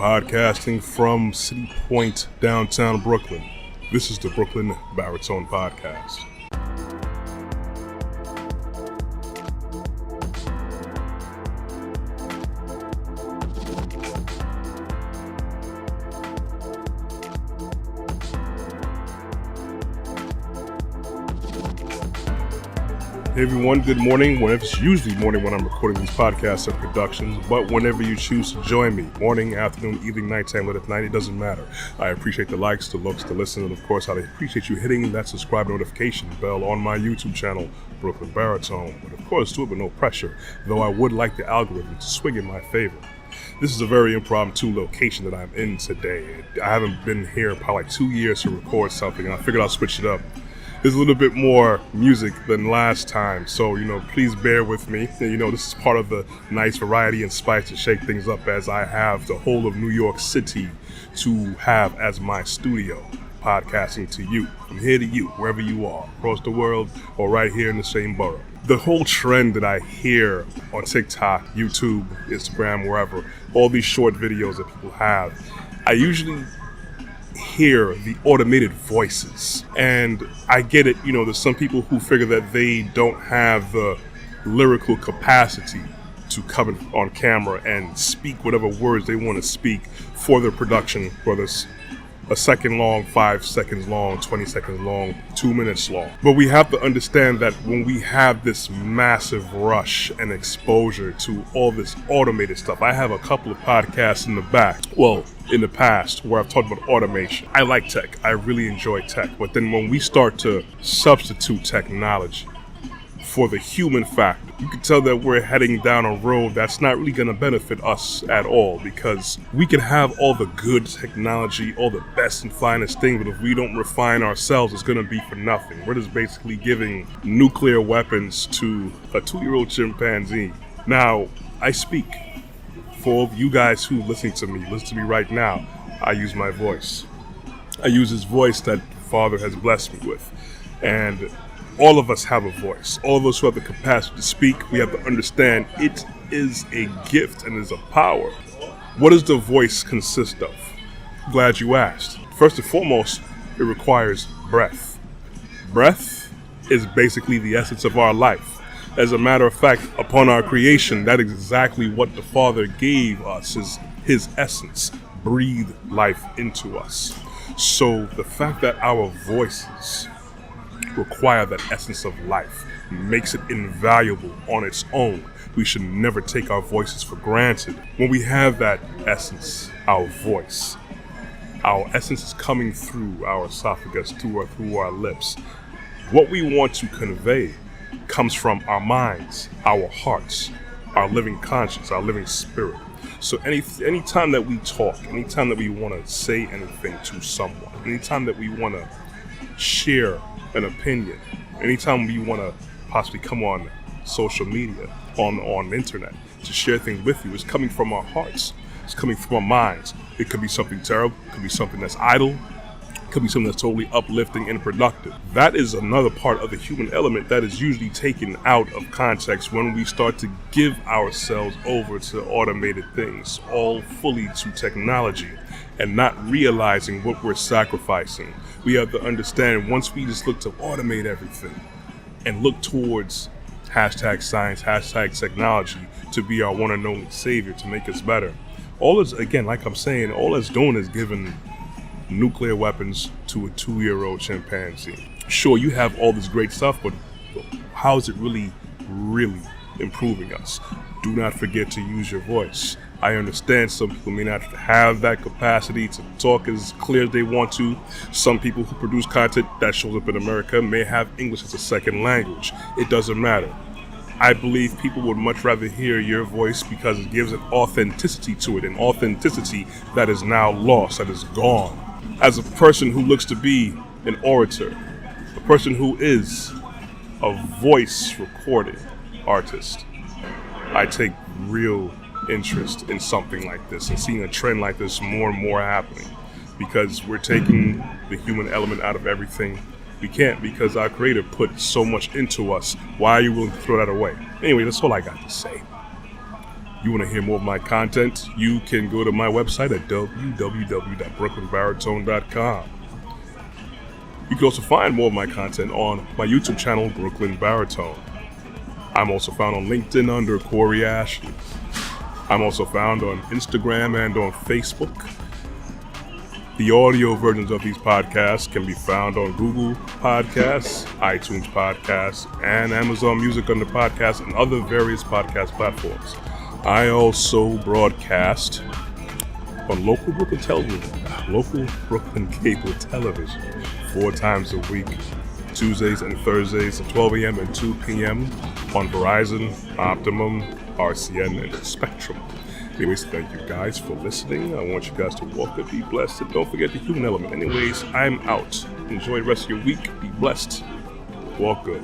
podcasting from City Point, downtown Brooklyn. This is the Brooklyn Baritone Podcast. Hey everyone, good morning. It's usually morning when I'm recording these podcasts and productions, but whenever you choose to join me, morning, afternoon, evening, nighttime, late at night, it doesn't matter. I appreciate the likes, the looks, the listen, and of course I appreciate you hitting that subscribe notification bell on my YouTube channel, Brooklyn Baritone. But of course, do it with no pressure, though I would like the algorithm to swing in my favor. This is a very impromptu location that I'm in today. I haven't been here in probably like 2 years to record something, and I figured I'll switch it up. There's a little bit more music than last time, so, please bear with me. This is part of the nice variety and spice to shake things up as I have the whole of New York City to have as my studio, podcasting to you, from here to you, wherever you are, across the world or right here in the same borough. The whole trend that I hear on TikTok, YouTube, Instagram, wherever, all these short videos that people have, I usually hear the automated voices, and I get it. There's some people who figure that they don't have the lyrical capacity to come on camera and speak whatever words they want to speak for their production, whether it's a second long, 5 seconds long, 20 seconds long, 2 minutes long. But we have to understand that when we have this massive rush and exposure to all this automated stuff, I have a couple of podcasts in the past where I've talked about automation. I like tech. I really enjoy tech. But then when we start to substitute technology for the human factor, you can tell that we're heading down a road that's not really going to benefit us at all, because we can have all the good technology, all the best and finest things, but if we don't refine ourselves, it's going to be for nothing. We're just basically giving nuclear weapons to a 2-year-old chimpanzee. Now, I speak. For all of you guys who listen to me right now, I use my voice. I use this voice that Father has blessed me with. And all of us have a voice. All of us who have the capacity to speak, we have to understand it is a gift and is a power. What does the voice consist of? Glad you asked. First and foremost, it requires breath. Breath is basically the essence of our life. As a matter of fact, upon our creation, that is exactly what the Father gave us, is His essence, breathed life into us. So the fact that our voices require that essence of life makes it invaluable on its own. We should never take our voices for granted. When we have that essence, our voice, our essence is coming through our esophagus, through our lips. What we want to convey comes from our minds, our hearts, our living conscience, our living spirit. So any time that we talk, anytime that we want to say anything to someone, anytime that we want to share an opinion, anytime we want to possibly come on social media, on the internet, to share things with you, it's coming from our hearts. It's coming from our minds. It could be something terrible, it could be something that's idle, it could be something that's totally uplifting and productive. That is another part of the human element that is usually taken out of context when we start to give ourselves over to automated things, all fully to technology, and not realizing what we're sacrificing. We have to understand, once we just look to automate everything and look towards hashtag science, hashtag technology to be our one and only savior, to make us better, all it's doing is giving nuclear weapons to a 2-year-old chimpanzee. Sure, you have all this great stuff, but how is it really improving us? Do not forget to use your voice. I understand some people may not have that capacity to talk as clear as they want to. Some people who produce content that shows up in America may have English as a second language. It doesn't matter. I believe people would much rather hear your voice because it gives an authenticity to it, an authenticity that is now lost, that is gone. As a person who looks to be an orator, a person who is a voice recording artist, I take real interest in something like this and seeing a trend like this more and more happening, because we're taking the human element out of everything. We can't, because our Creator put so much into us. Why are you willing to throw that away? Anyway, that's all I got to say. You want to hear more of my content? You can go to my website at www.brooklynbaritone.com. You can also find more of my content on my YouTube channel, Brooklyn Baritone. I'm also found on LinkedIn under Corey Ashley. I'm also found on Instagram and on Facebook. The audio versions of these podcasts can be found on Google Podcasts, iTunes Podcasts, and Amazon Music under Podcasts and other various podcast platforms. I also broadcast on local Brooklyn cable television 4 times a week, Tuesdays and Thursdays at 12 a.m. and 2 p.m. on Verizon, Optimum, RCN, and Spectrum. Anyways, thank you guys for listening. I want you guys to walk good, be blessed, and don't forget the human element. Anyways, I'm out. Enjoy the rest of your week. Be blessed. Walk good.